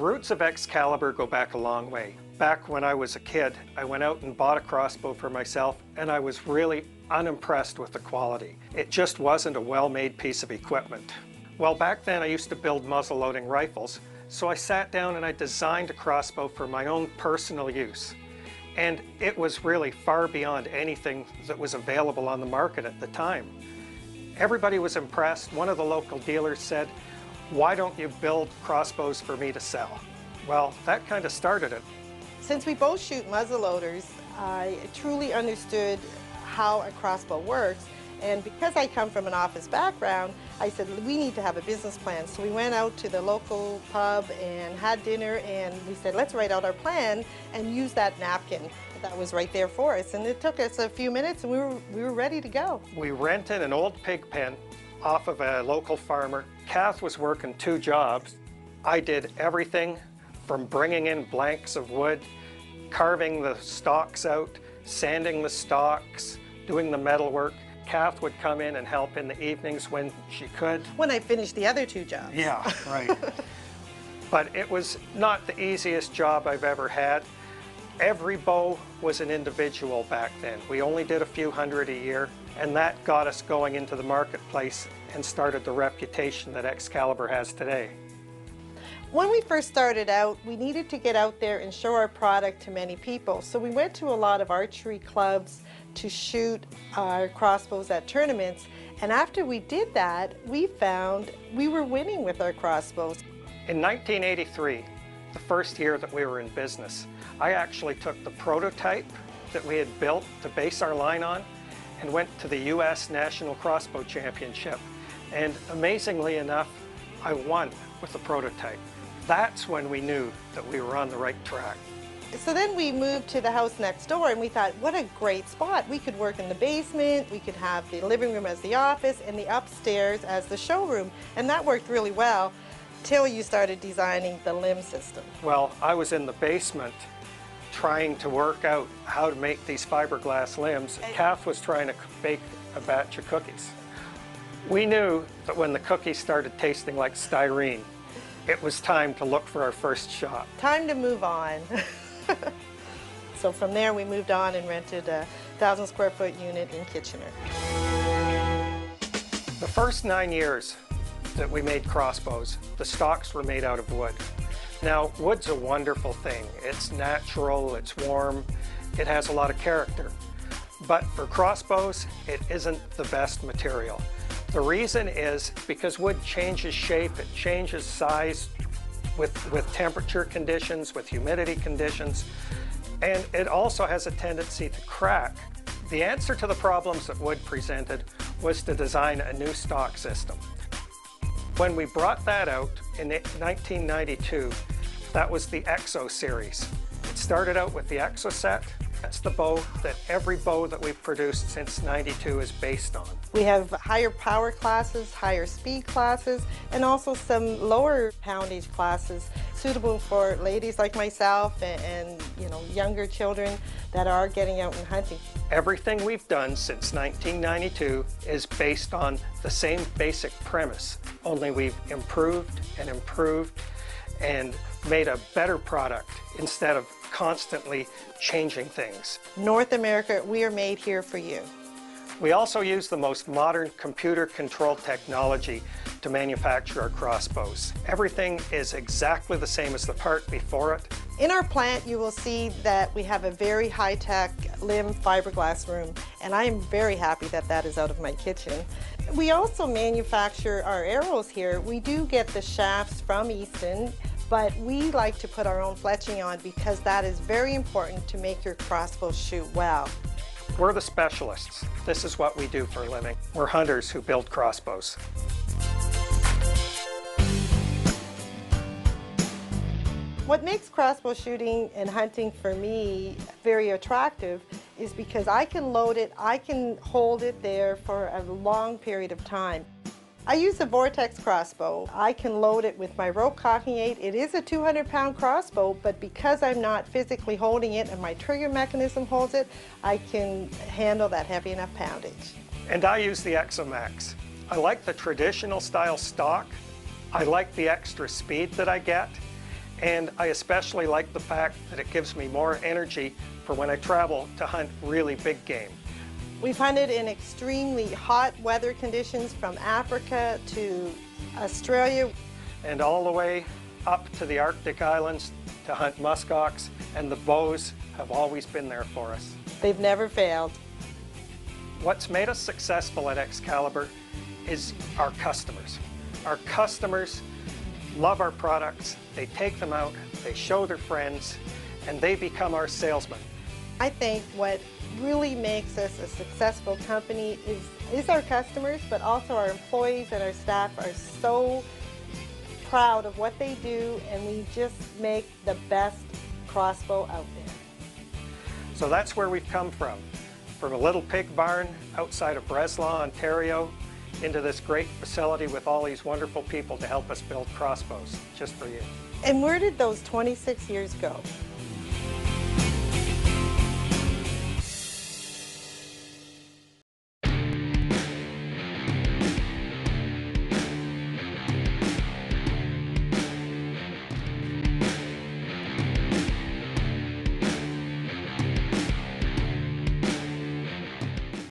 roots of Excalibur go back a long way. Back when I was a kid, I went out and bought a crossbow for myself, and I was really unimpressed with the quality. It just wasn't a well-made piece of equipment. Well, back then I used to build muzzle-loading rifles, so I sat down and I designed a crossbow for my own personal use. And it was really far beyond anything that was available on the market at the time. Everybody was impressed. One of the local dealers said, "Why don't you build crossbows for me to sell?" Well, that kind of started it. Since we both shoot muzzleloaders, I truly understood how a crossbow works. And because I come from an office background, I said, we need to have a business plan. So we went out to the local pub and had dinner, and we said, let's write out our plan and use that napkin that was right there for us. And it took us a few minutes, and we were ready to go. We rented an old pig pen off of a local farmer. Kath was working 2 jobs. I did everything from bringing in blanks of wood, carving the stalks out, sanding the stalks, doing the metal work. Kath would come in and help in the evenings when she could. When I finished the other 2 jobs. Yeah, right. But it was not the easiest job I've ever had. Every bow was an individual back then. We only did a few hundred a year, and that got us going into the marketplace and started the reputation that Excalibur has today. When we first started out, we needed to get out there and show our product to many people. So we went to a lot of archery clubs to shoot our crossbows at tournaments. And after we did that, we found we were winning with our crossbows. In 1983, the first year that we were in business, I actually took the prototype that we had built to base our line on and went to the U.S. National Crossbow Championship. And amazingly enough, I won with the prototype. That's when we knew that we were on the right track. So then we moved to the house next door, and we thought, what a great spot. We could work in the basement, we could have the living room as the office, and the upstairs as the showroom. And that worked really well till you started designing the limb system. Well, I was in the basement trying to work out how to make these fiberglass limbs. Kath was trying to bake a batch of cookies. We knew that when the cookies started tasting like styrene, it was time to look for our first shop. Time to move on. So from there we moved on and rented a 1,000 square foot unit in Kitchener. The first 9 years that we made crossbows, the stocks were made out of wood. Now, wood's a wonderful thing. It's natural, it's warm, it has a lot of character. But for crossbows, it isn't the best material. The reason is because wood changes shape, it changes size with temperature conditions, with humidity conditions, and it also has a tendency to crack. The answer to the problems that wood presented was to design a new stock system. When we brought that out in 1992, that was the Exo series. It started out with the Exo set. That's the bow that every bow that we've produced since '92 is based on. We have higher power classes, higher speed classes, and also some lower poundage classes suitable for ladies like myself and younger children that are getting out and hunting. Everything we've done since 1992 is based on the same basic premise, only we've improved and made a better product instead of constantly changing things. North America, we are made here for you. We also use the most modern computer-controlled technology to manufacture our crossbows. Everything is exactly the same as the part before it. In our plant, you will see that we have a very high-tech limb fiberglass room, and I am very happy that that is out of my kitchen. We also manufacture our arrows here. We do get the shafts from Easton, but we like to put our own fletching on because that is very important to make your crossbow shoot well. We're the specialists. This is what we do for a living. We're hunters who build crossbows. What makes crossbow shooting and hunting for me very attractive is because I can load it, I can hold it there for a long period of time. I use a Vortex crossbow. I can load it with my rope cocking aid. It is a 200-pound crossbow, but because I'm not physically holding it and my trigger mechanism holds it, I can handle that heavy enough poundage. And I use the Exomax. I like the traditional style stock. I like the extra speed that I get. And I especially like the fact that it gives me more energy for when I travel to hunt really big game. We've hunted in extremely hot weather conditions from Africa to Australia. And all the way up to the Arctic islands to hunt muskox, and the bows have always been there for us. They've never failed. What's made us successful at Excalibur is our customers. Our customers love our products, they take them out, they show their friends, and they become our salesmen. I think what really makes us a successful company is our customers, but also our employees and our staff are so proud of what they do, and we just make the best crossbow out there. So that's where we've come from a little pig barn outside of Breslau, Ontario, into this great facility with all these wonderful people to help us build crossbows just for you. And where did those 26 years go?